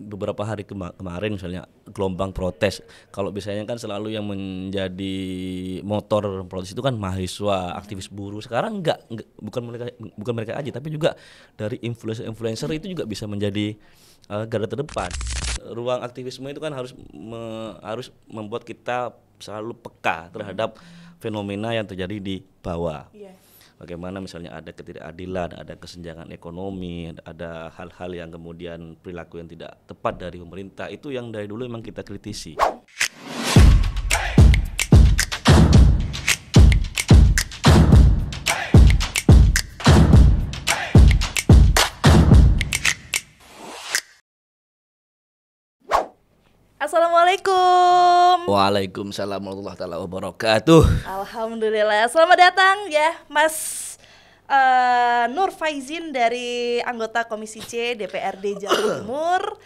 beberapa hari kemarin misalnya gelombang protes. Kalau biasanya kan selalu yang menjadi motor protes itu kan mahasiswa, aktivis buruh. Sekarang enggak bukan mereka aja, tapi juga dari influencer itu juga bisa menjadi garda terdepan. Ruang aktivisme itu kan harus membuat kita selalu peka terhadap fenomena yang terjadi di bawah. Bagaimana misalnya ada ketidakadilan, ada kesenjangan ekonomi, ada hal-hal yang kemudian perilaku yang tidak tepat dari pemerintah, itu yang dari dulu memang kita kritisi. Assalamualaikum. Waalaikumsalam warahmatullahi wabarakatuh. Alhamdulillah. Selamat datang ya Mas Nur Faizin dari anggota Komisi C DPRD Jawa Timur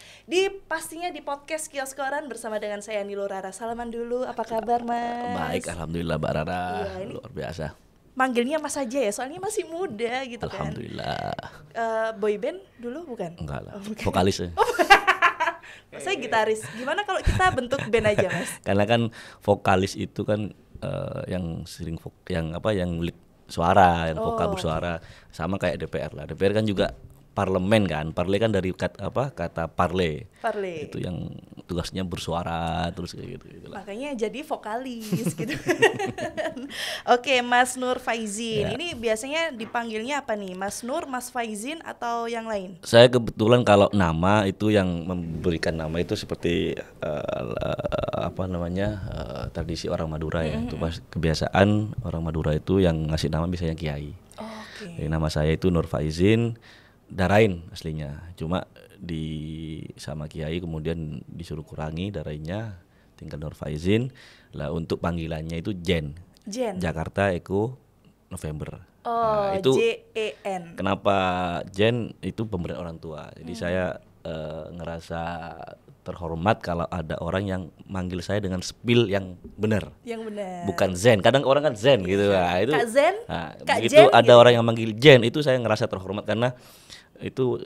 pastinya di podcast Kios Koran bersama dengan saya Nilo Rara. Salaman dulu, apa kabar Mas? Baik, alhamdulillah Mbak Rara. Ya, luar biasa. Manggilnya Mas aja ya, soalnya masih muda gitu alhamdulillah. Kan. Boyband dulu bukan? Enggak lah, vokalis ya. Saya gitaris. Gimana kalau kita bentuk band aja Mas? Karena kan vokalis itu kan yang sering yang lead suara, yang vokal bersuara, sama kayak DPR lah. DPR kan juga parlemen kan. Parle kan dari kata parle. Itu yang tugasnya bersuara terus kayak gitu. Makanya jadi vokalis gitu. Oke, Mas Nur Faizin. Ya. Ini biasanya dipanggilnya apa nih? Mas Nur, Mas Faizin atau yang lain? Saya kebetulan kalau nama itu yang memberikan nama itu seperti tradisi orang Madura ya. Itu pas kebiasaan orang Madura itu yang ngasih nama biasanya kiai. Jadi nama saya itu Nur Faizin Darain aslinya, cuma sama kiai kemudian disuruh kurangi Darainnya, tinggal Nur Faizin lah. Untuk panggilannya itu Jen. Jakarta Eko November. Itu JEN. Kenapa Jen? Itu pemberian orang tua. Jadi saya ngerasa terhormat kalau ada orang yang manggil saya dengan spell yang benar. Bukan Zen. Kadang orang kan Zen gitu. Nah, itu Kak Zen? Kak begitu Jen, ada gitu. orang yang manggil Jen, itu saya ngerasa terhormat karena itu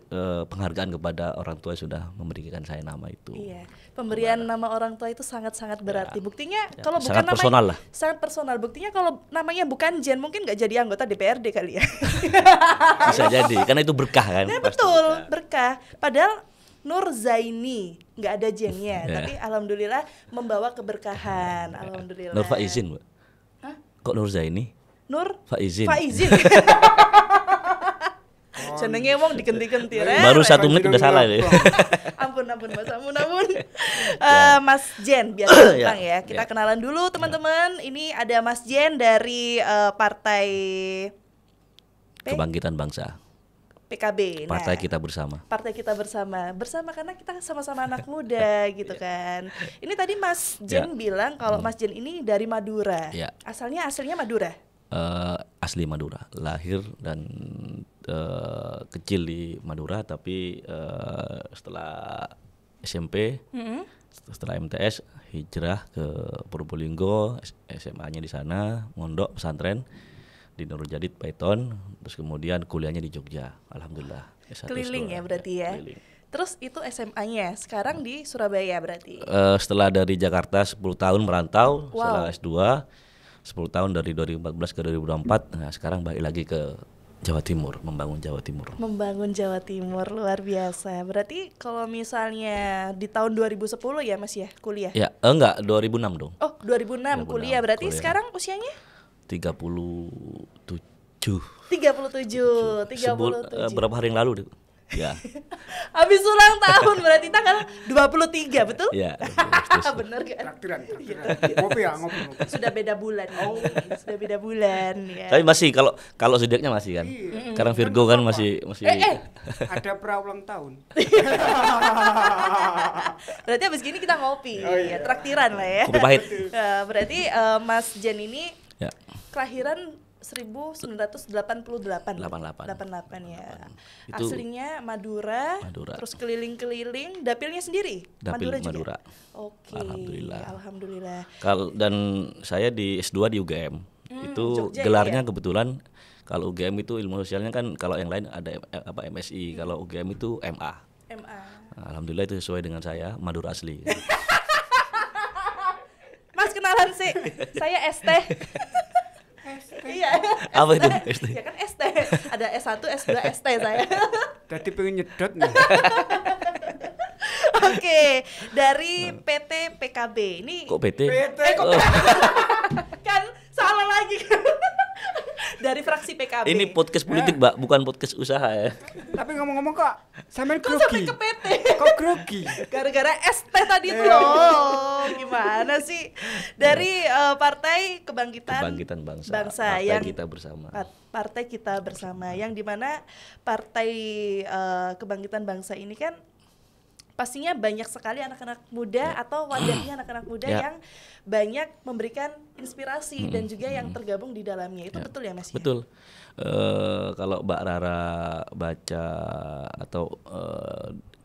penghargaan kepada orang tua yang sudah memberikan saya nama itu. Iya, pemberian nama orang tua itu sangat-sangat berarti. Buktinya kalau bukan sangat namanya personal lah. Sangat personal. Buktinya kalau namanya bukan Jen mungkin nggak jadi anggota DPRD kali ya. Bisa jadi, karena itu berkah kan. Nah, betul, berkah. Padahal Nur Zaini nggak ada Jennya, tapi alhamdulillah membawa keberkahan. Alhamdulillah. Nur Faizin, Mbak. Hah? Kok Nur Zaini? Nur Faizin. Jenenge wong digenti-genti Baru 1 menit udah salah ya. Ampun Mas, ampun. Mas Jen biasa bilang ya. Kita kenalan dulu teman-teman. Ini ada Mas Jen dari Partai Kebangkitan Bangsa. PKB. Partai Kita Bersama. Partai Kita Bersama karena kita sama-sama anak muda gitu kan. Ini tadi Mas Jen bilang kalau Mas Jen ini dari Madura. Aslinya Madura. Asli Madura, lahir dan kecil di Madura, tapi setelah SMP, setelah MTS hijrah ke Probolinggo, SMA-nya di sana, mondok pesantren di Nurul Jadid Python, terus kemudian kuliahnya di Jogja, alhamdulillah. Keliling ya berarti ya. Keliling. Terus itu SMA-nya sekarang di Surabaya berarti. Setelah dari Jakarta 10 tahun merantau, setelah S2 10 tahun dari 2014 ke 2024, nah sekarang balik lagi ke Jawa Timur, membangun Jawa Timur. Luar biasa. Berarti kalau misalnya di tahun 2010 ya Mas ya kuliah? Ya, enggak, 2006 dong. Oh, 2006 kuliah. Berarti kuliah. sekarang usianya? 37. Berapa hari yang lalu deh. Ya. Habis ulang tahun berarti tanggal 23, betul? Iya. Bener kan? Traktiran. Ngopi. Sudah beda bulan. Ya. Tapi masih kalau zodiaknya masih kan. Sekarang Virgo kan masih Ada pra ulang tahun. Berarti habis gini kita ngopi. Ya, traktiran lah ya. Kopi pahit. Berarti Mas Jen ini kelahiran 1988 ya. Itu aslinya Madura. Terus keliling-keliling, dapilnya sendiri? Madura. Oke. Alhamdulillah. Dan saya di S2 di UGM. Itu Jogja, gelarnya kebetulan kalau UGM itu ilmu sosialnya kan, kalau yang lain ada MSI, kalau UGM itu MA. Alhamdulillah itu sesuai dengan saya, Madura asli. Mas kenalan sih, saya ST. Iya. Apa itu? ST? Ya kan ST. Ada S1, S2, ST saya. Tadi pengen nyedot nih. Oke, dari PT PKB ini Kok PT? kok kan salah lagi. Dari fraksi PKB. Ini podcast politik, Mbak, bukan podcast usaha ya. Tapi ngomong-ngomong kok sampean Kok sampai grogi. ke PT? Kok grogi? Gara-gara ST tadi tuh loh. Gimana sih? Dari Partai Kebangkitan Bangsa. Partai yang kita bersama. Partai kita bersama, yang dimana Partai Kebangkitan Bangsa ini kan pastinya banyak sekali anak-anak muda atau wadahnya anak-anak muda yang banyak memberikan inspirasi dan juga yang tergabung di dalamnya. Itu betul ya Mas? Betul. Kalau Mbak Rara baca atau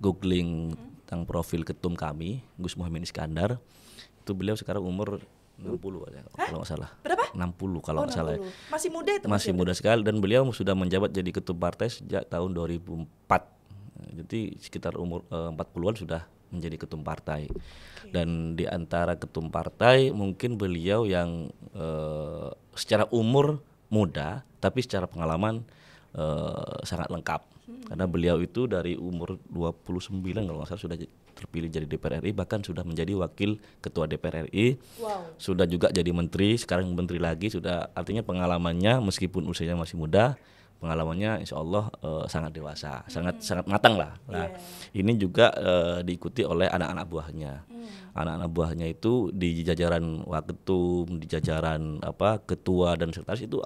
googling tentang profil ketum kami, Gus Muhaimin Iskandar, itu beliau sekarang umur 60 aja, kalau nggak salah. Berapa? 60 kalau nggak salah. 60. Masih muda itu? Masih muda sekali, dan beliau sudah menjabat jadi ketum partai sejak tahun 2004. Jadi sekitar umur 40-an sudah menjadi ketum partai. Dan di antara ketum partai mungkin beliau yang secara umur muda tapi secara pengalaman sangat lengkap. Karena beliau itu dari umur 29 kalau nggak salah sudah terpilih jadi DPR RI, bahkan sudah menjadi wakil ketua DPR RI. Wow. Sudah juga jadi menteri, sekarang menteri lagi, sudah, artinya pengalamannya meskipun usianya masih muda, pengalamannya insya Allah sangat dewasa, sangat matang lah. Nah, ini juga diikuti oleh anak-anak buahnya. Anak-anak buahnya itu di jajaran waketum, di jajaran ketua dan sekretaris itu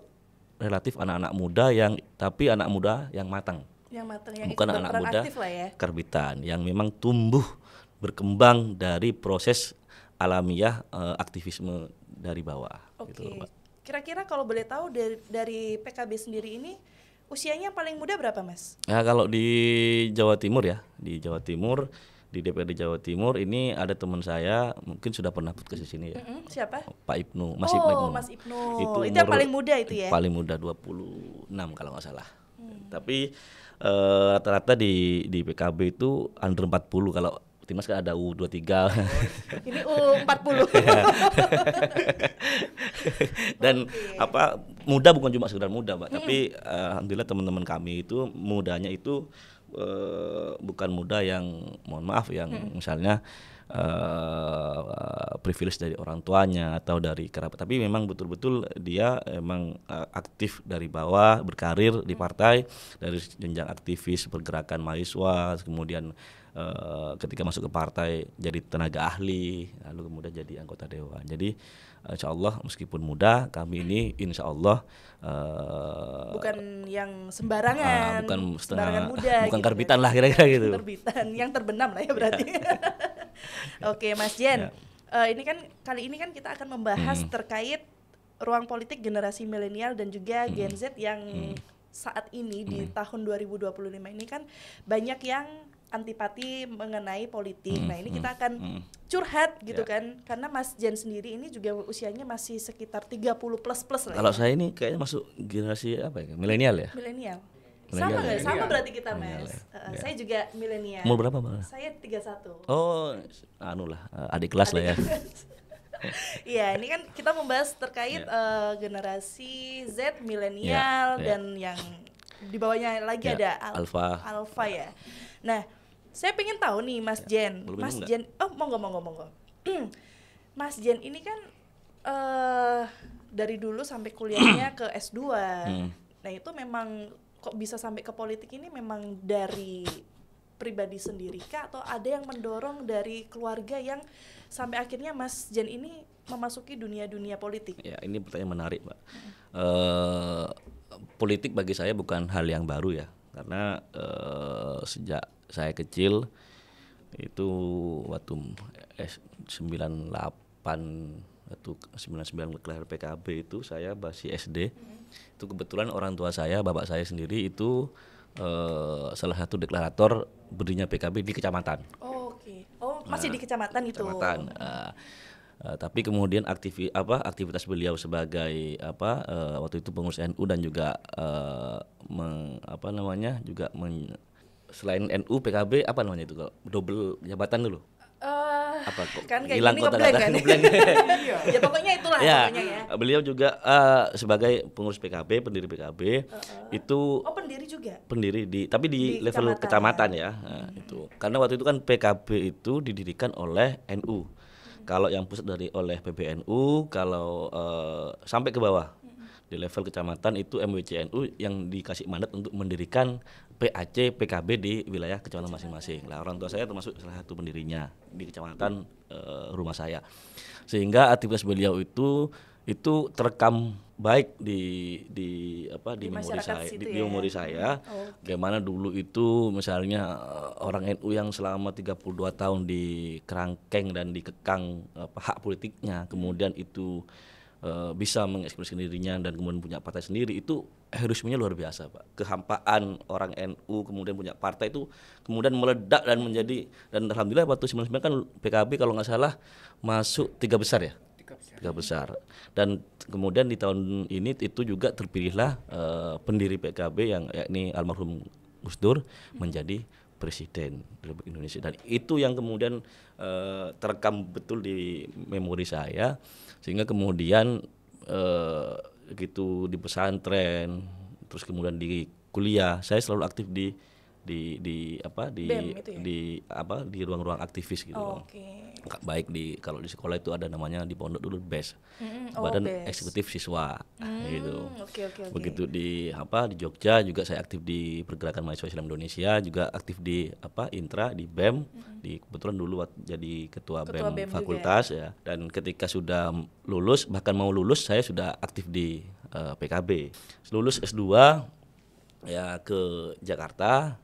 relatif anak-anak muda tapi anak muda yang matang. Yang matang, yang bukan ikut anak berperan muda aktif lah ya. karbitan, yang memang tumbuh berkembang dari proses alamiah aktivisme dari bawah. Oke. Gitu, Mbak. Kira-kira kalau boleh tahu dari PKB sendiri ini usianya paling muda berapa Mas? Nah, kalau di Jawa Timur ya, di DPRD Jawa Timur ini ada teman saya, mungkin sudah pernah podcast di sini ya. Siapa? Pak Ibnu, Mas Ibnu. Itu yang paling muda itu ya? Paling muda 26 kalau nggak salah. Tapi rata-rata di PKB itu under 40, kalau Timnas kan ada U23. Ini U40. Dan muda bukan cuma sekedar muda, Mbak, tapi alhamdulillah teman-teman kami itu mudanya itu bukan muda yang, mohon maaf, yang misalnya privilege dari orang tuanya atau dari kerabat, tapi memang betul-betul dia emang aktif dari bawah, berkarir di partai dari jenjang aktivis pergerakan mahasiswa, kemudian ketika masuk ke partai jadi tenaga ahli, lalu kemudian jadi anggota dewan. Jadi insya Allah meskipun muda, kami ini insya Allah bukan yang sembarangan, bukan sembarangan muda, bukan gitu karbitan lah kira-kira gitu. Karbitan yang terbenam lah ya berarti. Oke Mas Jen, ini kan kali ini kan kita akan membahas terkait ruang politik generasi milenial dan juga Gen Z yang saat ini di tahun 2025 ini kan banyak yang antipati mengenai politik. Nah ini kita akan curhat gitu kan, karena Mas Jen sendiri ini juga usianya masih sekitar 30 plus lah. Kalau ya. saya ini kayaknya masuk generasi milenial ya. Milenial. Milenial Sama nggak? ya? Sama berarti kita Milenial Mas. ya. Saya juga milenial. Umur berapa, Mbak? Saya 31. Oh, adik kelas lah ya. Iya, ini kan kita membahas terkait generasi Z, milenial dan yang di bawahnya lagi ada Alpha ya. Nah, saya pengen tahu nih Mas Jen. Mas Jen, monggo. Mas Jen ini kan dari dulu sampai kuliahnya ke S2. Nah, itu memang kok bisa sampai ke politik ini memang dari pribadi sendiri kah, atau ada yang mendorong dari keluarga yang sampai akhirnya Mas Jen ini memasuki dunia politik? Ya, ini pertanyaan menarik, Mbak. Politik bagi saya bukan hal yang baru ya, karena sejak saya kecil itu waktu 98 waktu 99 kelahir PKB itu saya masih SD. Itu kebetulan orang tua saya, bapak saya sendiri itu salah satu deklarator berdirinya PKB di kecamatan. Oh, oke. Oh, masih di kecamatan itu. Kecamatan. Tapi kemudian aktivitas beliau sebagai waktu itu pengurus NU dan juga juga selain NU, PKB apa namanya itu kalau double jabatan dulu? Apa kok kan kayak hilang gini kota-kata ngeblank kan? ngeblank. Ya pokoknya itulah Ya, pokoknya ya. beliau juga sebagai pengurus PKB, pendiri PKB itu Oh, pendiri juga. pendiri tapi di Di level kecamatan. kecamatan ya. Nah, itu. Karena waktu itu kan PKB itu didirikan oleh NU. Kalau yang pusat oleh PBNU, kalau sampai ke bawah di level kecamatan itu MWCNU yang dikasih mandat untuk mendirikan PAC PKB di wilayah kecamatan masing-masing. Lah orang tua saya termasuk salah satu pendirinya di kecamatan rumah saya. Sehingga aktivitas beliau itu terekam baik di memori masyarakat saya, situ di ya. memori saya. Bagaimana dulu itu misalnya orang NU yang selama 32 tahun dikerangkeng dan dikekang hak politiknya, kemudian itu bisa mengekspresikan dirinya dan kemudian punya partai sendiri, itu heroismenya luar biasa, Pak. Kehampaan orang NU kemudian punya partai itu kemudian meledak dan menjadi, dan alhamdulillah waktu 99 kan PKB kalau nggak salah masuk 3 besar ya. 3 besar. Dan kemudian di tahun ini itu juga terpilihlah pendiri PKB yang yakni almarhum Gus Dur menjadi Presiden Republik Indonesia, dan itu yang kemudian terekam betul di memori saya, sehingga kemudian gitu di pesantren, terus kemudian di kuliah saya selalu aktif di BEM itu ya? di ruang-ruang aktivis gitu. Oke. Baik kalau di sekolah itu ada namanya di pondok dulu BES, Oh, Badan BES. Eksekutif Siswa gitu. Oke. Begitu di Jogja juga saya aktif di Pergerakan Mahasiswa Islam Indonesia, juga aktif di Intra, di BEM, kebetulan dulu jadi ketua Ketua BEM BEM juga fakultas ya. Dan ketika sudah lulus, bahkan mau lulus, saya sudah aktif di PKB. Lulus S2 ya ke Jakarta,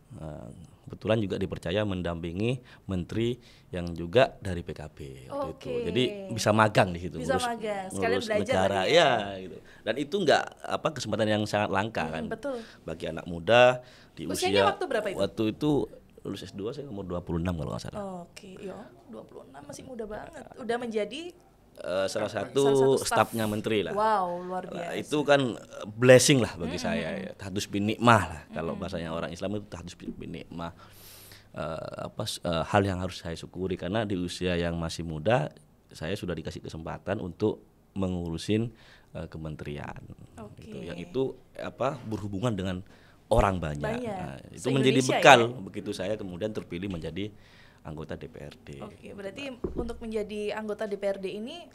kebetulan juga dipercaya mendampingi menteri yang juga dari PKB waktu itu. Oke. Jadi bisa magang di situ, Bisa magang, sekalian ngurus belajar negara lagi ya. gitu. Dan itu enggak kesempatan yang sangat langka kan. Betul. Bagi anak muda di Usianya usia waktu berapa itu? Waktu itu lulus S2 saya umur 26 kalau nggak salah. Oke, yo 26 masih muda banget. Udah menjadi Salah salah satu satu stafnya menteri lah. wow, luar Nah, biasa. itu kan blessing lah bagi saya ya. Tahdus bin nikmah lah kalau bahasanya orang Islam itu tahdus bin nikmah. Hal yang harus saya syukuri karena di usia yang masih muda saya sudah dikasih kesempatan untuk mengurusin kementerian. Oke. Gitu. Yang itu berhubungan dengan orang banyak. Banyak. Nah, itu Se-Indonesia menjadi ya? bekal begitu saya kemudian terpilih menjadi anggota DPRD. Oke, berarti untuk menjadi anggota DPRD ini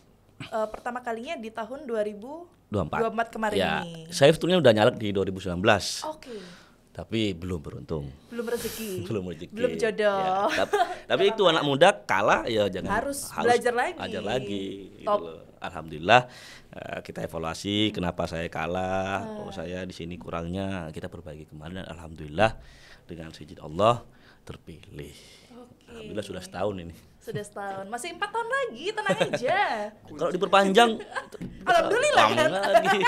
pertama kalinya di tahun 2024 kemarin Ya, ini. saya sebetulnya udah nyalek di 2019. Oke. Tapi belum beruntung. Belum rezeki. Belum rezeki. Belum jodoh. Ya, tapi itu anak muda kalah ya jangan Harus belajar lagi. Belajar lagi gitu Top. loh. Alhamdulillah kita evaluasi kenapa saya kalah, oh saya di sini kurangnya, kita perbaiki kemarin dan alhamdulillah dengan seizin Allah terpilih. Oke. Alhamdulillah sudah setahun ini. Sudah setahun. Masih 4 tahun lagi, tenang aja. Kalau diperpanjang Alhamdulillah kan. lama lagi.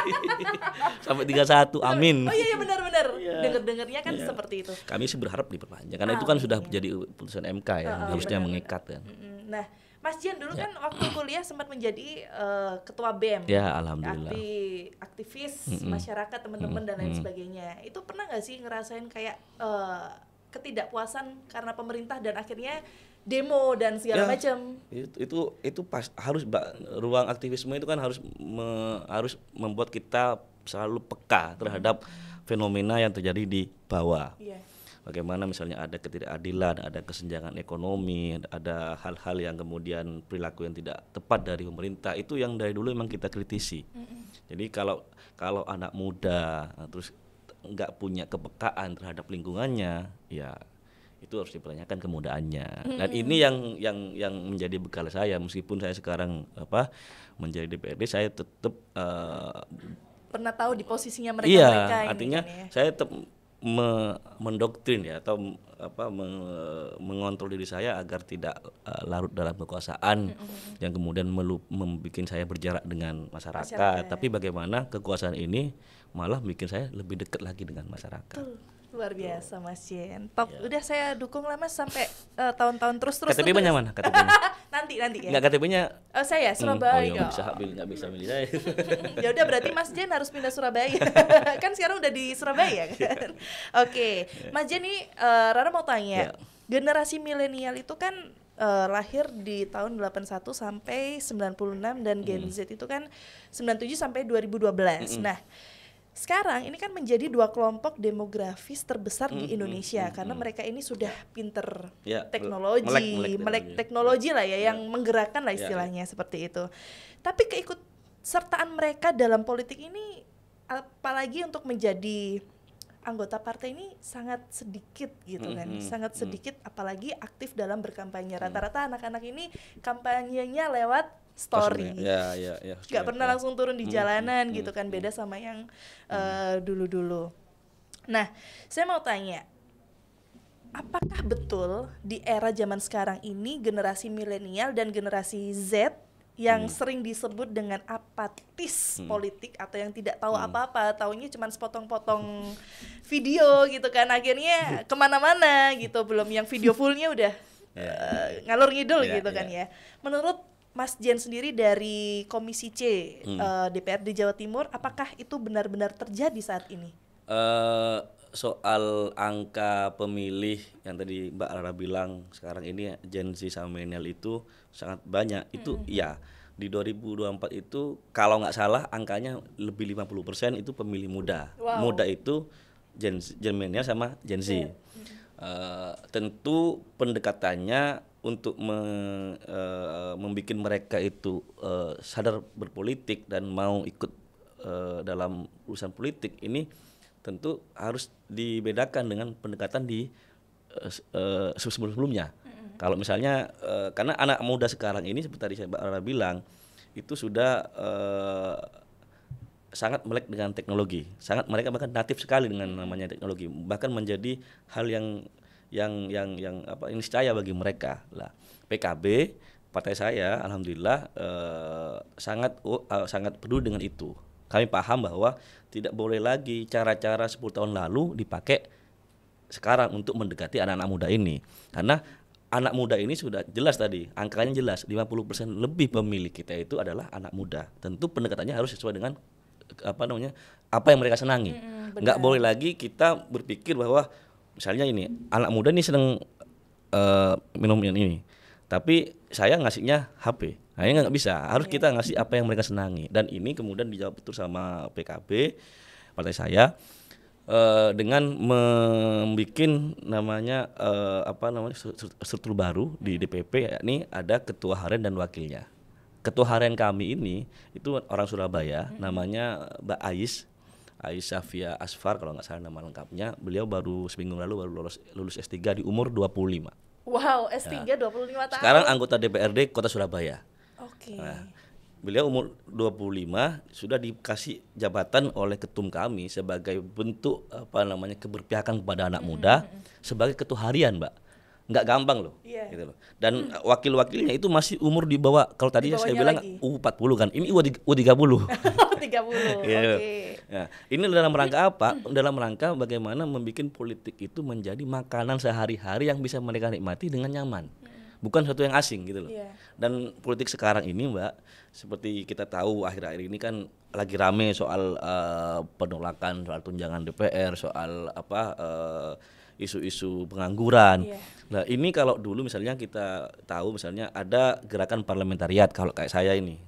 Sampai 31, amin. Oh iya benar-benar. Dengar-dengarnya kan seperti itu. Kami sih berharap diperpanjang karena itu kan sudah jadi putusan MK ya, harusnya mengikat kan. Nah, Mas Jian dulu kan waktu kuliah sempat menjadi ketua BEM. Ya, alhamdulillah. Aktivis masyarakat, teman-teman dan lain sebagainya. Itu pernah nggak sih ngerasain kayak ketidakpuasan karena pemerintah dan akhirnya demo dan segala macam? Itu pas harus ruang aktivisme itu kan harus membuat kita selalu peka terhadap fenomena yang terjadi di bawah. Iya. Bagaimana misalnya ada ketidakadilan, ada kesenjangan ekonomi, ada hal-hal yang kemudian perilaku yang tidak tepat dari pemerintah, itu yang dari dulu memang kita kritisi. Jadi kalau anak muda terus nggak punya kepekaan terhadap lingkungannya, ya itu harus dipertanyakan kemudaannya. Dan ini yang menjadi bekal saya, meskipun saya sekarang menjadi DPRD, saya tetap Pernah tahu di posisinya mereka iya, ini artinya kan ya. saya tetap mendoktrin ya, atau mengontrol diri saya agar tidak larut dalam kekuasaan yang kemudian membuat saya berjarak dengan masyarakat. Tapi bagaimana kekuasaan ini malah bikin saya lebih dekat lagi dengan masyarakat. Luar biasa Mas Jen. Top. Udah saya dukung lah Mas sampai tahun-tahun terus. KTP-nya mana? KTP-nya? Nanti nanti ya. Enggak KTP-nya Oh, saya oh Surabaya. iya, nggak bisa milih saya. Ya udah berarti Mas Jen harus pindah Surabaya. Kan sekarang udah di Surabaya kan. Oke, Mas Jen nih Rara mau tanya. Ya. Generasi milenial itu kan lahir di tahun 81 sampai 96 dan Gen Z itu kan 97 sampai 2012. Nah, sekarang ini kan menjadi dua kelompok demografis terbesar di Indonesia karena mereka ini sudah pinter Ya, teknologi, melek teknologi lah ya, yang menggerakkan lah istilahnya seperti itu. Tapi keikutsertaan mereka dalam politik ini, apalagi untuk menjadi anggota partai ini sangat sedikit gitu kan, sangat sedikit, apalagi aktif dalam berkampanye. Rata-rata anak-anak ini kampanyenya lewat story. Ya. Gak pernah langsung turun di jalanan gitu kan, beda sama yang dulu-dulu. Nah, saya mau tanya, apakah betul di era zaman sekarang ini generasi milenial dan generasi Z yang sering disebut dengan apatis politik atau yang tidak tahu apa-apa, taunya cuma sepotong-potong video gitu kan, akhirnya kemana-mana gitu, belum yang video fullnya udah ngalor ngidul gitu kan ya. Menurut Mas Jen sendiri dari Komisi C DPRD Jawa Timur, apakah itu benar-benar terjadi saat ini? Soal angka pemilih yang tadi Mbak Rara bilang sekarang ini Gen Z sama milenial itu sangat banyak, itu ya di 2024 itu kalau nggak salah angkanya lebih 50% itu pemilih muda. Wow. Muda itu Gen milenial sama Gen Z. Tentu pendekatannya untuk membuat mereka itu sadar berpolitik dan mau ikut dalam urusan politik ini tentu harus dibedakan dengan pendekatan di sebelum-sebelumnya. Kalau misalnya karena anak muda sekarang ini seperti tadi Mbak Rara bilang itu sudah sangat melek dengan teknologi, mereka bahkan natif sekali dengan namanya teknologi, bahkan menjadi hal yang niscaya bagi mereka lah. PKB partai saya alhamdulillah sangat peduli dengan itu. Kami paham bahwa tidak boleh lagi cara-cara 10 tahun lalu dipakai sekarang untuk mendekati anak-anak muda ini, karena anak muda ini sudah jelas tadi angkanya jelas 50% lebih pemilih kita itu adalah anak muda. Tentu pendekatannya harus sesuai dengan apa yang mereka senangi. Nggak boleh lagi kita berpikir bahwa misalnya ini anak muda nih seneng minum ini, tapi saya ngasihnya HP. Nah, ini nggak bisa. Harus kita ngasih apa yang mereka senangi. Dan ini kemudian dijawab betul sama PKB partai saya dengan membuat namanya struktur baru di DPP, yakni ada ketua harian dan wakilnya. Ketua harian kami ini itu orang Surabaya, namanya Mbak Ais Safia Asfar kalau nggak salah nama lengkapnya. Beliau baru seminggu lalu lulus S3 di umur 25. Wow, S3 ya. 25 tahun. Sekarang anggota DPRD Kota Surabaya. Oke. Nah, beliau umur 25 sudah dikasih jabatan oleh ketum kami sebagai bentuk keberpihakan kepada anak muda sebagai ketua harian, Mbak. Nggak gampang loh, gitu loh. Dan wakil-wakilnya itu masih umur di bawah, kalau tadi saya bilang lagi. U40 kan, ini U30. 30. Yeah. Oke. Nah, ini dalam rangka apa? Dalam rangka bagaimana membuat politik itu menjadi makanan sehari-hari yang bisa mereka nikmati dengan nyaman. Bukan sesuatu yang asing gitu loh. Yeah. Dan politik sekarang ini, Mbak, seperti kita tahu akhir-akhir ini kan lagi rame soal penolakan soal tunjangan DPR, soal isu-isu pengangguran. Yeah. Nah, ini kalau dulu misalnya kita tahu misalnya ada gerakan parlamentariat, kalau kayak saya ini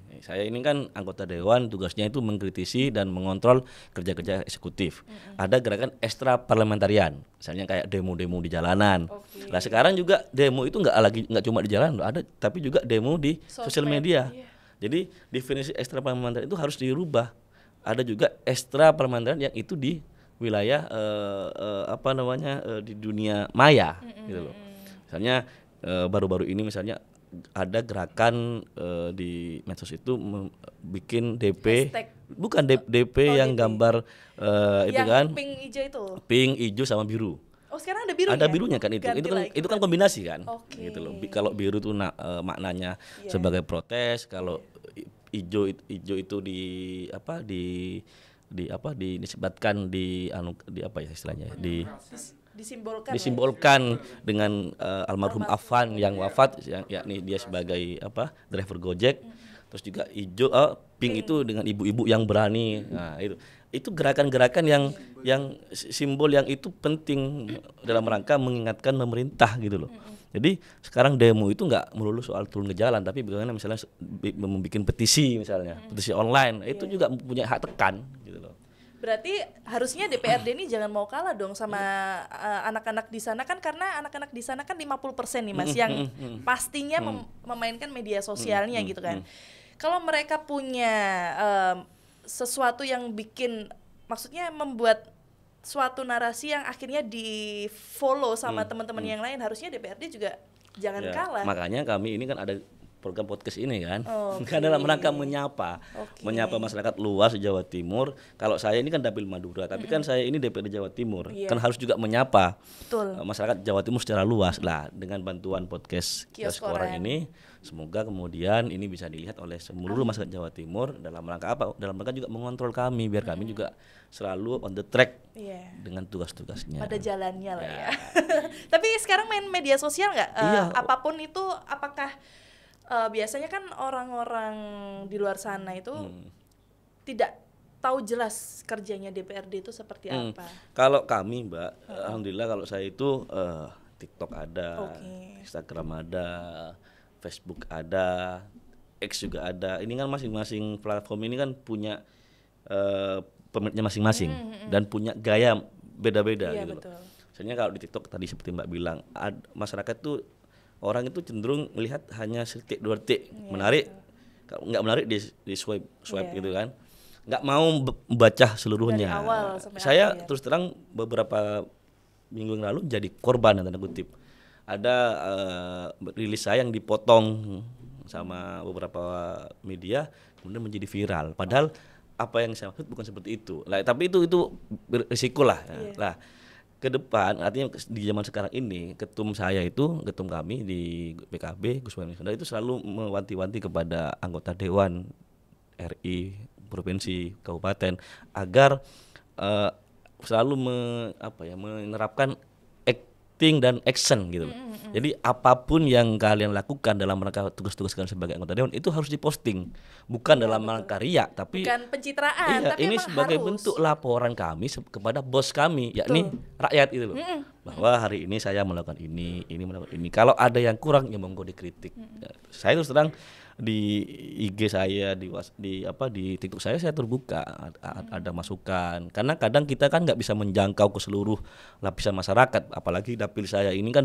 kan anggota dewan, tugasnya itu mengkritisi dan mengontrol kerja-kerja eksekutif. Ada gerakan ekstra parlamentarian, misalnya kayak demo-demo di jalanan. Nah, sekarang juga demo itu nggak cuma di jalan, ada tapi juga demo di sosial media. Yeah. Jadi definisi ekstra parlamentarian itu harus dirubah. Ada juga ekstra parlamentarian yang itu di wilayah di dunia maya gitu loh. Misalnya baru-baru ini misalnya ada gerakan di medsos itu bikin DP hashtag. Bukan DP yang DP. Gambar itu yang kan pink hijau itu. Pink, hijau sama biru. Oh, sekarang ada birunya. Ada birunya kan itu. Itu kan kombinasi kan. Okay. Gitu loh. Kalau biru itu maknanya sebagai protes, kalau hijau itu disebutkan di apa ya istilahnya disimbolkan dengan almarhum Afan yang wafat, yakni dia sebagai driver Gojek. Terus juga hijau, pink itu dengan ibu-ibu yang berani. Nah, itu gerakan-gerakan yang simbol yang itu penting dalam rangka mengingatkan pemerintah gitu loh. Jadi sekarang demo itu nggak melulu soal turun ke jalan, tapi bagaimana misalnya membuat petisi misalnya, petisi online, itu juga punya hak tekan gitu loh. Berarti harusnya DPRD ini jangan mau kalah dong sama anak-anak di sana kan, karena anak-anak di sana kan 50% nih Mas yang pastinya memainkan media sosialnya gitu kan. Kalau mereka punya sesuatu yang bikin, maksudnya membuat suatu narasi yang akhirnya di follow sama teman-teman yang lain, harusnya DPRD juga jangan kalah. Makanya kami ini kan ada program podcast ini kan, kan dalam rangka menyapa masyarakat luas Jawa Timur. Kalau saya ini kan dapil Madura, tapi kan saya ini DPRD Jawa Timur, kan harus juga menyapa masyarakat Jawa Timur secara luas lah dengan bantuan podcast Kios Koran ini. Semoga kemudian ini bisa dilihat oleh seluruh masyarakat Jawa Timur dalam rangka apa? Dalam rangka juga mengontrol kami biar kami juga selalu on the track dengan tugas-tugasnya. Pada jalannya lah ya. Tapi sekarang main media sosial nggak? Apapun itu, apakah biasanya kan orang-orang di luar sana itu tidak tahu jelas kerjanya DPRD itu seperti apa? Kalau kami Mbak, alhamdulillah kalau saya itu TikTok ada, Instagram ada, Facebook ada, X juga ada. Ini kan masing-masing platform ini kan punya pemiliknya masing-masing dan punya gaya beda-beda gitu loh. Misalnya kalau di TikTok tadi seperti Mbak bilang, masyarakat tuh orang itu cenderung melihat hanya sedetik dua detik, menarik, kalau nggak menarik di swipe gitu kan, nggak mau membaca seluruhnya. Dari awal sampai saya akhir. Terus terang beberapa minggu yang lalu jadi korban tanda kutip. Ada rilis saya yang dipotong sama beberapa media kemudian menjadi viral. Padahal apa yang saya maksud bukan seperti itu. Lah, tapi itu risiko lah. Lah, ke depan artinya di zaman sekarang ini ketum kami di PKB Gus Muhaimin Iskandar itu selalu mewanti-wanti kepada anggota dewan RI provinsi kabupaten agar selalu menerapkan acting dan action gitu loh. Jadi apapun yang kalian lakukan dalam rangka tugas-tugas kalian sebagai anggota dewan itu harus diposting, bukan dalam rangka riak, tapi bukan pencitraan, tapi ini sebagai harus bentuk laporan kami kepada bos kami, yakni rakyat itu loh. Bahwa hari ini saya melakukan ini melakukan ini. Kalau ada yang kurang ya monggo dikritik. Saya terus terang di IG saya di TikTok saya terbuka, ada masukan, karena kadang kita kan nggak bisa menjangkau ke seluruh lapisan masyarakat, apalagi dapil saya ini kan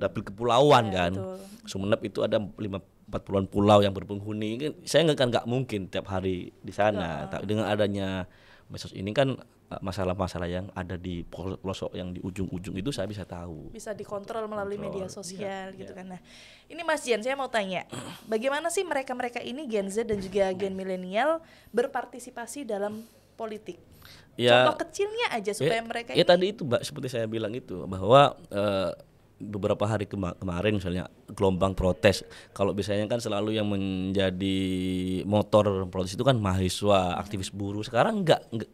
dapil kepulauan kan. Betul. Sumeneb itu ada 40-an pulau yang berpenghuni, saya nggak mungkin tiap hari di sana. Dengan adanya medsos ini kan masalah-masalah yang ada di pelosok yang di ujung-ujung itu saya bisa tahu. Bisa dikontrol melalui media sosial gitu kan. Nah, ini Mas Jen, saya mau tanya, bagaimana sih mereka-mereka ini Gen Z dan juga Gen milenial berpartisipasi dalam politik? Contoh kecilnya aja supaya mereka ini. Tadi itu Mbak, seperti saya bilang itu bahwa beberapa hari kemarin misalnya gelombang protes. Kalau biasanya kan selalu yang menjadi motor protes itu kan mahasiswa, aktivis buruh. Sekarang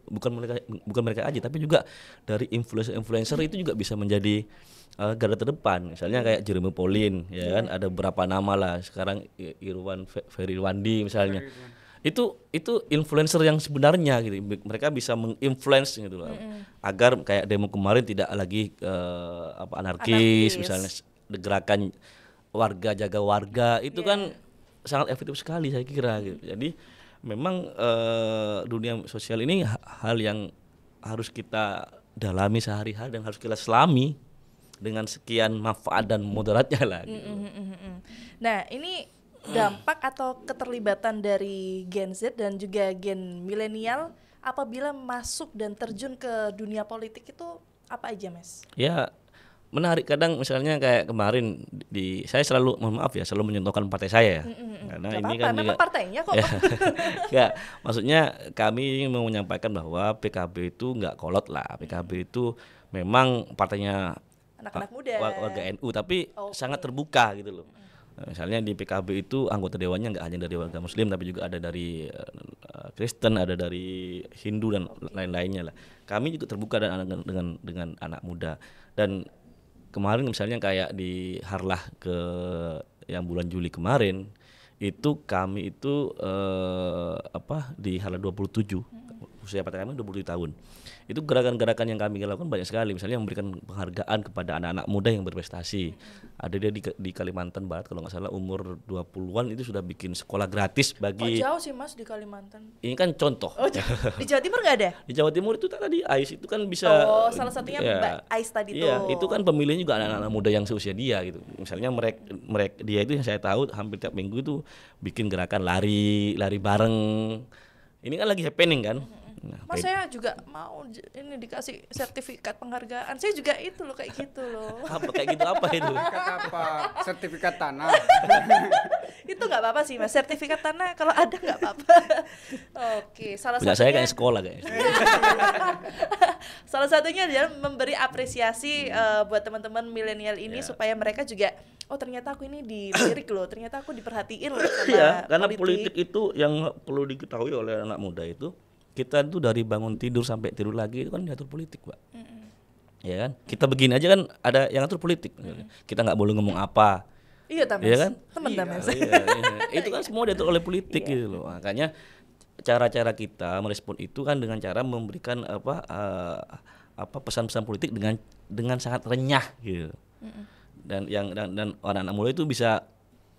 bukan mereka aja, tapi juga dari influencer itu juga bisa menjadi garda terdepan. Misalnya kayak Jeremy Pauline, ya kan, ada beberapa nama lah. Sekarang Irwan Ferirwandi misalnya. Itu influencer yang sebenarnya gitu. Mereka bisa menginfluence gitu loh. Agar kayak demo kemarin tidak lagi anarkis misalnya, gerakan warga jaga warga itu kan sangat efektif sekali saya kira gitu. Jadi memang dunia sosial ini hal yang harus kita dalami sehari-hari dan harus kita selami dengan sekian manfaat dan mudaratnya lah gitu. Nah, ini dampak atau keterlibatan dari Gen Z dan juga Gen milenial apabila masuk dan terjun ke dunia politik itu apa aja, Mas? Ya, menarik. Kadang misalnya kayak kemarin saya selalu selalu mencontohkan partai saya ya. Karena gak ini apa-apa, kan memang partainya kok. Ya, maksudnya kami mau menyampaikan bahwa PKB itu enggak kolot lah. PKB itu memang partainya anak-anak muda, warga NU, tapi sangat terbuka gitu loh. Misalnya di PKB itu anggota dewannya nggak hanya dari warga Muslim, tapi juga ada dari Kristen, ada dari Hindu dan lain-lainnya lah. Kami juga terbuka dengan anak muda. Dan kemarin misalnya kayak di Harlah ke yang bulan Juli kemarin itu kami itu di Harlah 27 usia partai kami 27 tahun. Itu gerakan-gerakan yang kami lakukan banyak sekali, misalnya memberikan penghargaan kepada anak-anak muda yang berprestasi. Ada dia di Kalimantan Barat kalau nggak salah umur 20-an itu sudah bikin sekolah gratis bagi. Jauh sih Mas di Kalimantan. Ini kan contoh. Di Jawa Timur nggak ada? Di Jawa Timur itu tadi AIS itu kan bisa. Salah satunya Mbak Ais tadi tuh. Iya, itu kan pemilihnya juga anak-anak muda yang seusia dia gitu. Misalnya mereka dia itu yang saya tahu hampir tiap minggu itu bikin gerakan lari bareng. Ini kan lagi happening kan. Nah, Mas saya juga mau ini dikasih sertifikat penghargaan. Saya juga itu loh kayak gitu loh. Apa kayak gitu apa itu? Sertifikat apa? Sertifikat tanah. Itu nggak apa-apa sih Mas. Sertifikat tanah kalau ada nggak apa-apa. Oke, salah Punya saya satunya kayak sekolah kayaknya. salah satunya dia memberi apresiasi buat teman-teman milenial ini supaya mereka juga ternyata aku ini dilirik loh, ternyata aku diperhatiin loh sama Iya, karena politik itu yang perlu diketahui oleh anak muda itu. Kita tuh dari bangun tidur sampai tidur lagi itu kan diatur politik, Pak. Ya kan? Kita begini aja kan ada yang atur politik. Kita nggak boleh ngomong apa. Iya, Tamas. Iya kan? Teman Tamas. Iya. Itu kan semua diatur oleh politik gitu loh. Makanya cara-cara kita merespon itu kan dengan cara memberikan pesan-pesan politik dengan sangat renyah gitu. Dan anak-anak muda itu bisa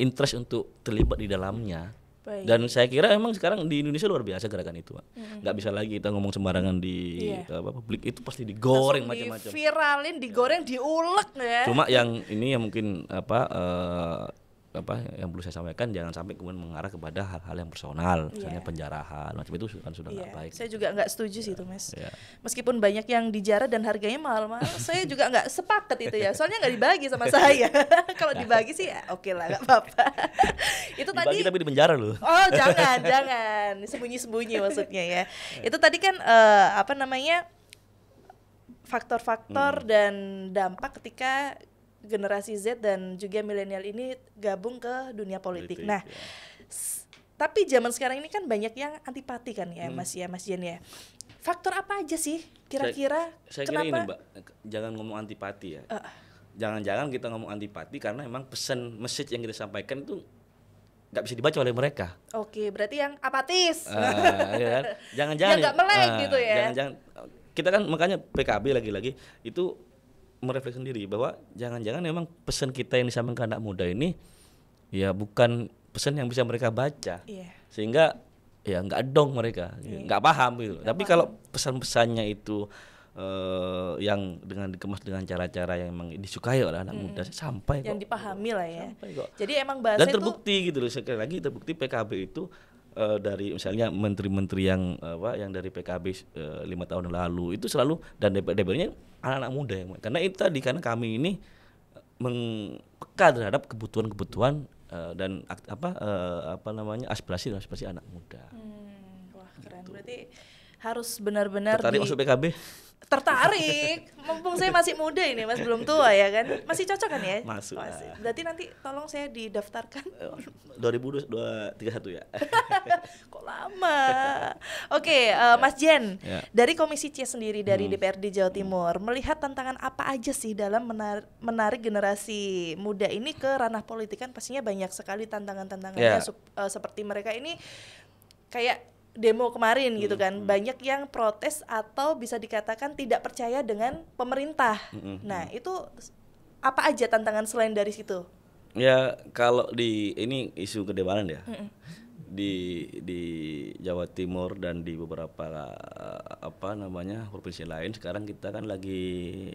interest untuk terlibat di dalamnya. Baik. Dan saya kira memang sekarang di Indonesia luar biasa gerakan itu, Pak. Nggak bisa lagi kita ngomong sembarangan di publik, itu pasti digoreng macam-macam. Viralin, digoreng, diulek ya. Cuma yang ini yang mungkin yang perlu saya sampaikan, jangan sampai kemudian mengarah kepada hal-hal yang personal, misalnya penjarahan macam itu kan sudah nggak baik. Saya juga nggak setuju sih itu, Mas. Iya. Meskipun banyak yang dijarah dan harganya mahal-mahal, saya juga nggak sepakat itu ya. Soalnya nggak dibagi sama saya. Kalau dibagi sih ya oke lah, nggak apa-apa. Itu Dibagi tadi. tapi di penjara loh. Oh jangan, sembunyi-sembunyi maksudnya ya. Itu tadi kan faktor-faktor dan dampak ketika generasi Z dan juga milenial ini gabung ke dunia politik. Nah, tapi zaman sekarang ini kan banyak yang antipati kan ya, Mas Jen ya. Faktor apa aja sih kira-kira? Saya kenapa? kira ini, Mbak, jangan ngomong antipati ya. Jangan-jangan kita ngomong antipati karena emang message yang kita sampaikan itu nggak bisa dibaca oleh mereka. Oke, berarti yang apatis. Ya kan? Jangan-jangan yang nggak melek gitu ya. Jangan-jangan kita kan makanya PKB lagi-lagi itu merefleksi sendiri bahwa jangan-jangan memang pesan kita yang disampaikan ke anak muda ini ya bukan pesan yang bisa mereka baca. Sehingga ya nggak dong mereka, nggak paham gitu. Tapi kalau pesan-pesannya itu yang dikemas dengan cara-cara yang memang disukai oleh anak muda sampai yang kok. dipahami lah ya. Kok. Jadi emang bahasa dan itu terbukti gitu loh, sekali lagi terbukti PKB itu dari misalnya menteri-menteri yang dari PKB 5 tahun yang lalu itu selalu dan DPR-nya anak-anak muda yang karena itu tadi karena kami ini peka terhadap kebutuhan-kebutuhan dan aspirasi anak muda. Wah keren. Berarti harus benar-benar Tertarik masuk PKB? Tertarik, mumpung saya masih muda ini Mas, belum tua ya kan, masih cocok kan ya? Masuk. Berarti nanti tolong saya didaftarkan 2031 ya. Kok lama? Oke, Mas Jen, dari Komisi C sendiri dari DPRD Jawa Timur melihat tantangan apa aja sih dalam menarik generasi muda ini ke ranah politik? Kan pastinya banyak sekali tantangan-tantangannya seperti mereka ini kayak demo kemarin gitu kan, banyak yang protes atau bisa dikatakan tidak percaya dengan pemerintah. Nah itu apa aja tantangan selain dari situ? Ya kalau ini isu kedewanan ya, di Jawa Timur dan di beberapa provinsi lain sekarang kita kan lagi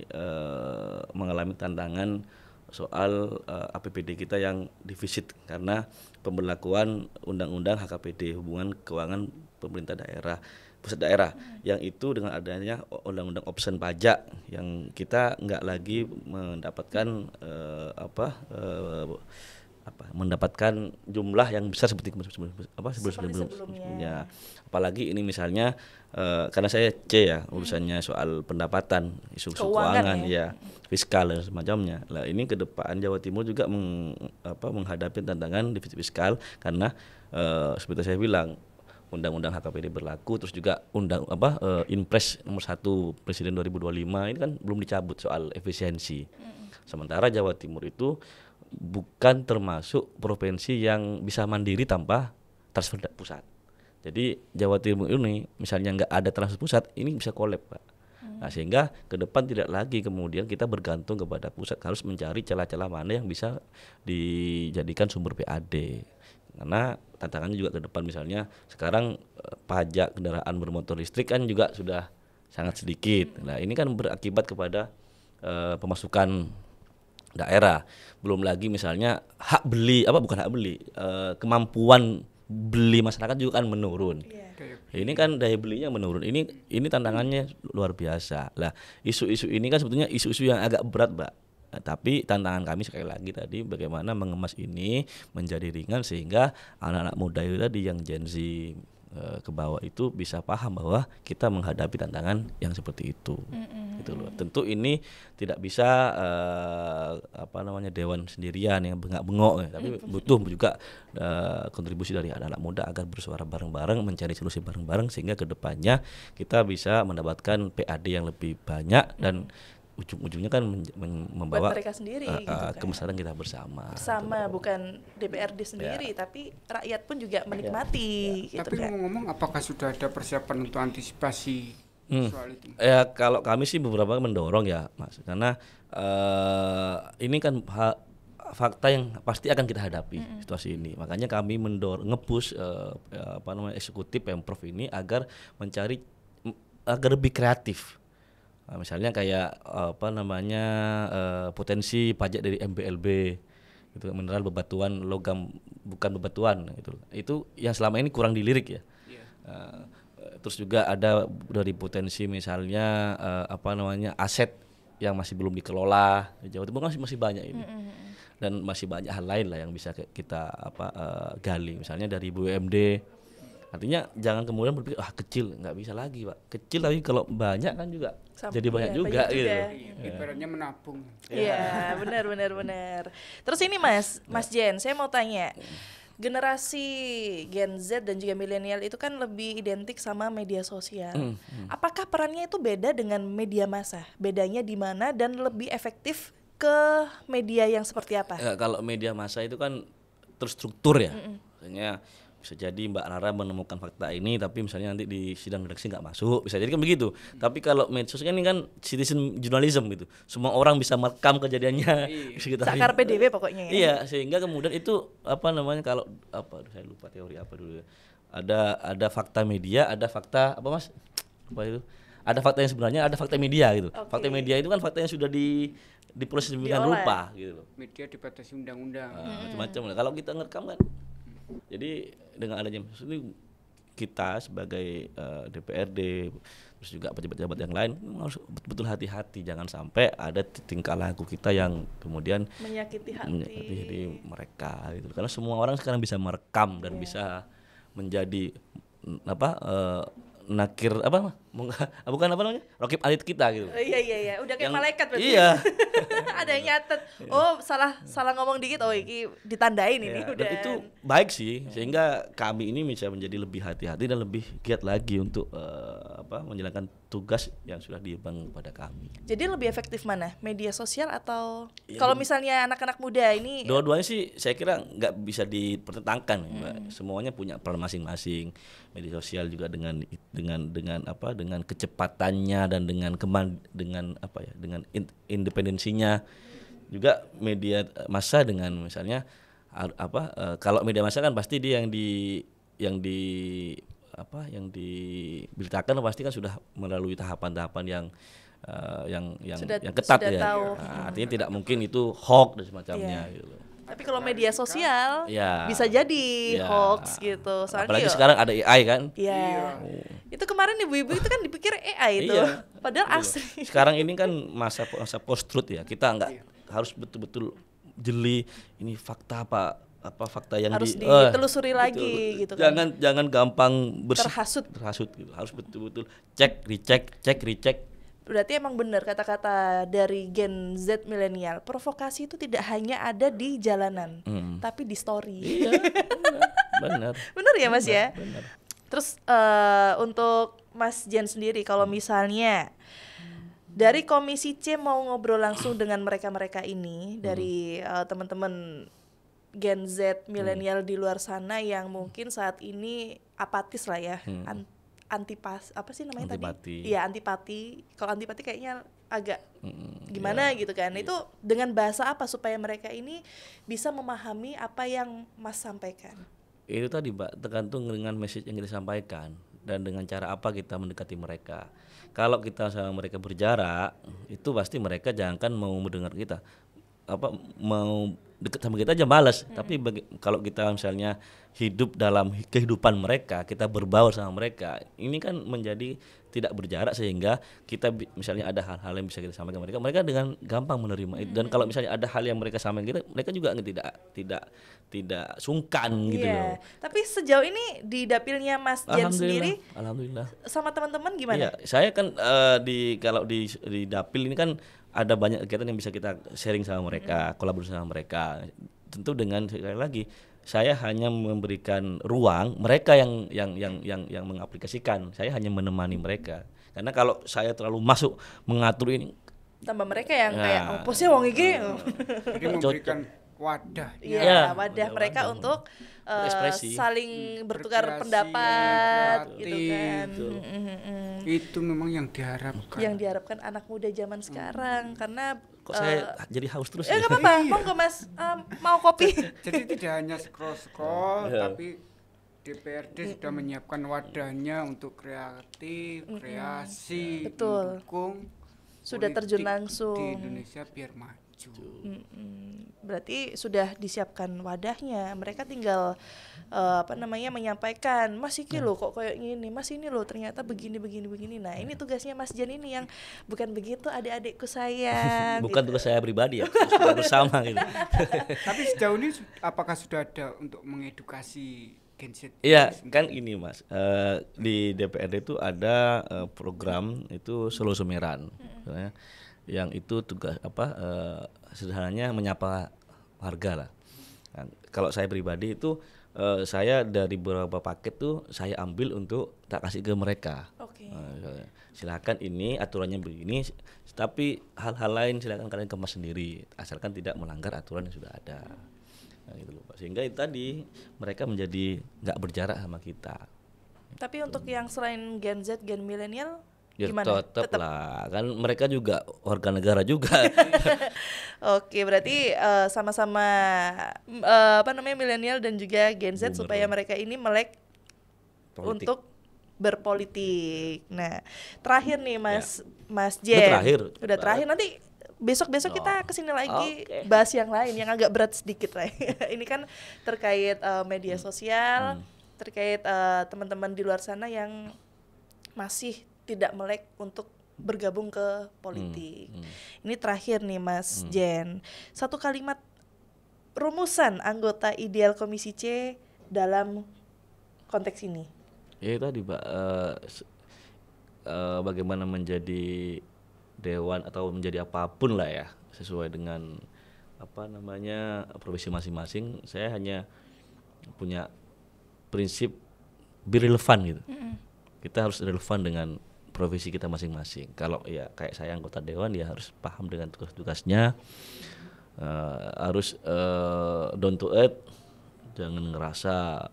mengalami tantangan soal APBD kita yang defisit karena pemberlakuan undang-undang HKPD, hubungan keuangan pemerintah daerah, pusat daerah, yang itu dengan adanya undang-undang option pajak yang kita nggak lagi mendapatkan mendapatkan jumlah yang besar seperti sebelumnya. Apalagi ini misalnya karena saya C ya urusannya soal pendapatan, isu keuangan ya, fiskal dan semacamnya. Lah ini ke depan Jawa Timur juga menghadapi tantangan defisit fiskal karena seperti saya bilang undang-undang HKPD berlaku, terus juga Inpres nomor 1 Presiden 2025 ini kan belum dicabut soal efisiensi. Sementara Jawa Timur itu bukan termasuk provinsi yang bisa mandiri tanpa transfer pusat. Jadi Jawa Timur ini misalnya nggak ada transfer pusat, ini bisa kolab, Pak. Nah, sehingga ke depan tidak lagi kemudian kita bergantung kepada pusat, harus mencari celah-celah mana yang bisa dijadikan sumber PAD. Karena tantangannya juga ke depan, misalnya sekarang pajak kendaraan bermotor listrik kan juga sudah sangat sedikit. Nah, ini kan berakibat kepada pemasukan daerah. Belum lagi misalnya kemampuan beli masyarakat juga kan menurun. Ini kan daya belinya menurun. Ini tantangannya luar biasa. Lah, isu-isu ini kan sebetulnya isu-isu yang agak berat, Mbak. Nah, tapi tantangan kami sekali lagi tadi bagaimana mengemas ini menjadi ringan sehingga anak-anak muda itu tadi yang Gen Z ke bawah itu bisa paham bahwa kita menghadapi tantangan yang seperti itu. Gitu loh. Tentu ini tidak bisa dewan sendirian yang bengak-bengok ya, tapi butuh juga kontribusi dari anak-anak muda agar bersuara bareng-bareng, mencari solusi bareng-bareng sehingga kedepannya kita bisa mendapatkan PAD yang lebih banyak dan ujung-ujungnya kan membawa mereka sendiri gitu kan. kebesaran kita bersama gitu. Bukan DPRD sendiri tapi rakyat pun juga menikmati gitu. Tapi ngomong-ngomong, apakah sudah ada persiapan untuk antisipasi soal itu? Ya kalau kami sih beberapa mendorong ya, Mas, karena ini kan fakta yang pasti akan kita hadapi situasi ini. Makanya kami nge-push eksekutif Pemprov ini agar lebih kreatif. Nah, misalnya kayak potensi pajak dari MBLB gitu, mineral bebatuan logam bukan bebatuan gitu. Itu yang selama ini kurang dilirik ya. Terus juga ada dari potensi misalnya aset yang masih belum dikelola di Jawa Timur kan masih banyak ini. Dan masih banyak hal lain lah yang bisa kita gali, misalnya dari BUMD. Artinya jangan kemudian berpikir kecil, nggak bisa lagi, Pak. Kecil tapi kalau banyak kan juga jadi banyak juga gitu. Ibaratnya menabung. Iya, benar. Terus ini Mas Jen, saya mau tanya. Generasi Gen Z dan juga milenial itu kan lebih identik sama media sosial. Apakah perannya itu beda dengan media massa? Bedanya di mana dan lebih efektif ke media yang seperti apa? Ya, kalau media massa itu kan terstruktur ya. Misalnya bisa jadi Mbak Rara menemukan fakta ini tapi misalnya nanti di sidang redaksi nggak masuk, bisa jadi kan begitu. Tapi kalau medsos kan ini kan citizen journalism gitu, semua orang bisa merekam kejadiannya. Sakar PDW pokoknya ya. Iya, sehingga kemudian itu kalau saya lupa teori apa dulu ya. Ada fakta media, ada fakta Mas? Ada fakta yang sebenarnya, ada fakta media gitu. Okay. Fakta media itu kan fakta yang sudah diproses dengan rupa gitu loh. Media dibatasi undang-undang. Macam-macam. Kalau kita ngerekam kan, jadi dengan adanya ini kita sebagai DPRD terus juga pejabat-pejabat yang lain harus betul-betul hati-hati, jangan sampai ada tingkah laku kita yang kemudian menyakiti hati mereka gitu. Karena semua orang sekarang bisa merekam dan bisa menjadi nakir rakib alit kita gitu. Iya udah kayak malaikat berarti. Iya. Ada yang nyatet. Salah ngomong dikit, ini ditandain ini udah. Dan itu baik sih, sehingga kami ini bisa menjadi lebih hati-hati dan lebih giat lagi untuk menjalankan tugas yang sudah diemban pada kami. Jadi lebih efektif mana? Media sosial atau kalau misalnya anak-anak muda ini? Dua-duanya sih saya kira nggak bisa dipertentangkan, Mbak. Semuanya punya peran masing-masing. Media sosial juga dengan kecepatannya dan dengan independensinya, juga media massa dengan misalnya kalau media massa kan pasti dia yang diberitakan pasti kan sudah melalui tahapan-tahapan yang ketat ya. Artinya tidak mungkin itu hoax dan semacamnya gitu. Tapi kalau media sosial bisa jadi hoax gitu. Soalnya apalagi sekarang ada AI kan. Iya. Itu kemarin ibu-ibu itu kan dipikir AI itu. Padahal asli. Sekarang ini kan masa post truth ya. Kita nggak harus betul-betul jeli ini fakta fakta yang harus ditelusuri lagi gitu kan. Jangan gampang terhasut gitu. Harus betul-betul cek, recheck. Berarti emang benar kata-kata dari Gen Z milenial, provokasi itu tidak hanya ada di jalanan, tapi di story. Iya, benar. Benar ya Mas ya? Benar. Terus untuk Mas Jen sendiri, kalau misalnya dari Komisi C mau ngobrol langsung dengan mereka-mereka ini, dari teman-teman Gen Z, milenial di luar sana yang mungkin saat ini apatis lah ya, antipas apa sih namanya Antipati. tadi? Iya, antipati. Kalau antipati kayaknya agak gimana gitu kan. Itu dengan bahasa apa supaya mereka ini bisa memahami apa yang Mas sampaikan? Itu tadi Mbak, tergantung dengan message yang kita sampaikan dan dengan cara apa kita mendekati mereka. Kalau kita sama mereka berjarak, itu pasti mereka jangankan mau mendengar kita, mau deket sama kita aja malas. Tapi kalau kita misalnya hidup dalam kehidupan mereka, kita berbaur sama mereka, ini kan menjadi tidak berjarak sehingga kita misalnya ada hal-hal yang bisa kita sampaikan ke mereka dengan gampang menerima. Dan kalau misalnya ada hal yang mereka sampaikan kita, mereka juga tidak sungkan gitu loh. Tapi sejauh ini di dapilnya Mas Jen sendiri, Alhamdulillah. sama teman-teman gimana? Iya, saya kan kalau di dapil ini kan ada banyak kegiatan yang bisa kita sharing sama mereka, kolaborasi sama mereka. Tentu dengan sekali lagi saya hanya memberikan ruang, mereka yang mengaplikasikan. Saya hanya menemani mereka. Karena kalau saya terlalu masuk mengatur ini, tambah mereka yang kayak opo sih wong iki. Jadi memberikan wadah. Iya, wadah mereka untuk saling bertukar pendapat gitu kan. Itu memang yang diharapkan. Yang diharapkan anak muda zaman sekarang, karena kok saya jadi haus terus ya nggak apa-apa, monggo Mas, mau kopi. Jadi tidak hanya scroll tapi DPRD sudah menyiapkan wadahnya untuk kreatif, kreasi, mendukung sudah terjun politik langsung di Indonesia biar maju. Berarti sudah disiapkan wadahnya, mereka tinggal menyampaikan, Mas iki loh kok kayak gini, Mas ini loh ternyata begini. Nah ini tugasnya Mas Jen ini yang bukan begitu adik-adikku sayang. Bukan tugas saya pribadi ya, sudah bersama gitu. Tapi sejauh ini apakah sudah ada untuk mengedukasi Gen Z? Iya kan ini Mas, di DPRD itu ada program itu Solo Semeran, yang itu tugas sederhananya menyapa warga lah. Nah, kalau saya pribadi itu saya dari beberapa paket tuh saya ambil untuk tak kasih ke mereka. Silakan ini aturannya begini, tapi hal-hal lain silakan kalian kemas sendiri, asalkan tidak melanggar aturan yang sudah ada. Nah, gitu loh, sehingga itu tadi mereka menjadi nggak berjarak sama kita. Tapi untuk yang selain Gen Z, Gen milenial Ya gimana? tetap lah, kan mereka juga warga negara juga. Oke, berarti sama-sama milenial dan juga Gen Z supaya mereka ini melek Politik. untuk berpolitik. Nah, terakhir nih Mas Jen. Udah terakhir, nanti besok-besok kita kesini lagi bahas yang lain yang agak berat sedikit lah. Ini kan terkait media sosial, terkait teman-teman di luar sana yang masih tidak melek untuk bergabung ke politik. Ini terakhir nih Mas Jen, satu kalimat rumusan anggota ideal Komisi C dalam konteks ini. Ya tadi Pak, bagaimana menjadi dewan atau menjadi apapun lah ya, sesuai dengan profesi masing-masing. Saya hanya punya prinsip be relevan gitu. Kita harus relevan dengan profesi kita masing-masing. Kalau ya kayak saya anggota dewan, ya harus paham dengan tugas-tugasnya, harus down to earth, jangan ngerasa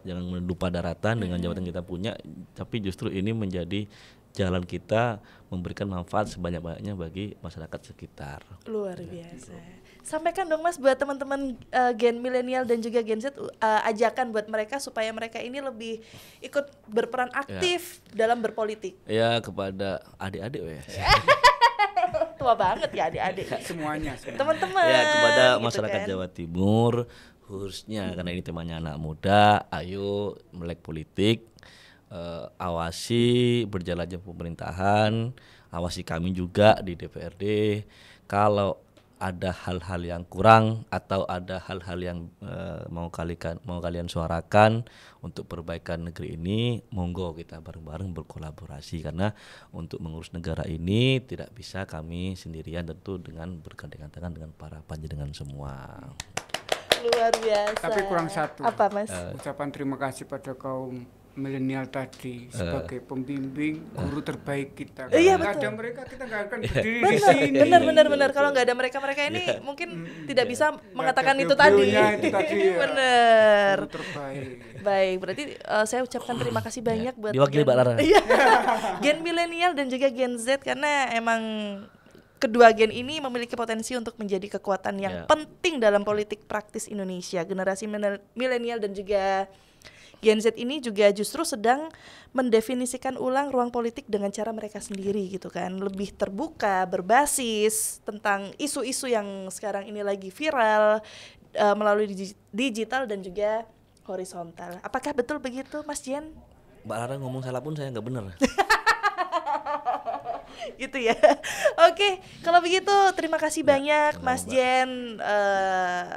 jangan lupa daratan dengan jabatan kita punya, tapi justru ini menjadi jalan kita memberikan manfaat sebanyak-banyaknya bagi masyarakat sekitar. Luar biasa. Sampaikan dong Mas buat teman-teman Gen milenial dan juga Gen Z, ajakan buat mereka supaya mereka ini lebih ikut berperan aktif dalam berpolitik. Ya kepada adik-adik Tua banget ya adik-adik. Semuanya. Teman-teman. Ya kepada gitu masyarakat kan. Jawa Timur khususnya, karena ini temanya anak muda, ayo melek politik, awasi berjalannya pemerintahan, awasi kami juga di DPRD. Kalau ada hal-hal yang kurang atau ada hal-hal yang mau kalian suarakan untuk perbaikan negeri ini, monggo kita bareng-bareng berkolaborasi, karena untuk mengurus negara ini tidak bisa kami sendirian, tentu dengan bergandengan tangan dengan para panjenengan semua. Luar biasa. Tapi kurang satu. Apa, Mas? Ucapan terima kasih pada kaum milenial tadi sebagai pembimbing guru terbaik kita. Iya, Nggak betul. ada mereka kita nggak akan berdiri di sini. Benar. Kalau nggak ada mereka ini mungkin tidak bisa mengatakan itu tadi. Itu tadi ya. Benar. Guru terbaik. Baik, berarti saya ucapkan terima kasih banyak buat Diwakili Mbak Rara. Iya. Gen milenial dan juga Gen Z karena emang kedua gen ini memiliki potensi untuk menjadi kekuatan yang penting dalam politik praktis Indonesia. Generasi milenial dan juga Gen Z ini juga justru sedang mendefinisikan ulang ruang politik dengan cara mereka sendiri gitu kan. Lebih terbuka, berbasis tentang isu-isu yang sekarang ini lagi viral melalui digital dan juga horizontal. Apakah betul begitu, Mas Jen? Mbak Rara ngomong salah pun saya nggak benar. Gitu ya. Oke, kalau begitu terima kasih banyak Mas Jen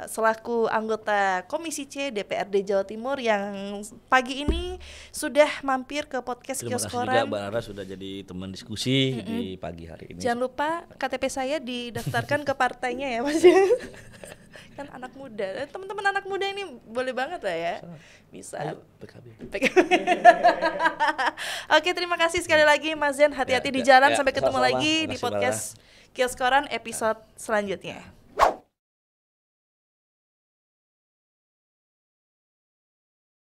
selaku anggota Komisi C DPRD Jawa Timur yang pagi ini sudah mampir ke podcast Terima kasih juga Kioskoran. Mbak Rara sudah jadi teman diskusi di pagi hari ini. Jangan lupa KTP saya didaftarkan ke partainya ya Mas Jen. Kan anak muda, teman-teman anak muda ini boleh banget lah ya. Bisa. Ayo, PKB. Oke, terima kasih sekali lagi Mas Zen. Hati-hati di jalan. Sampai ketemu lagi di podcast Kioskoran episode selanjutnya.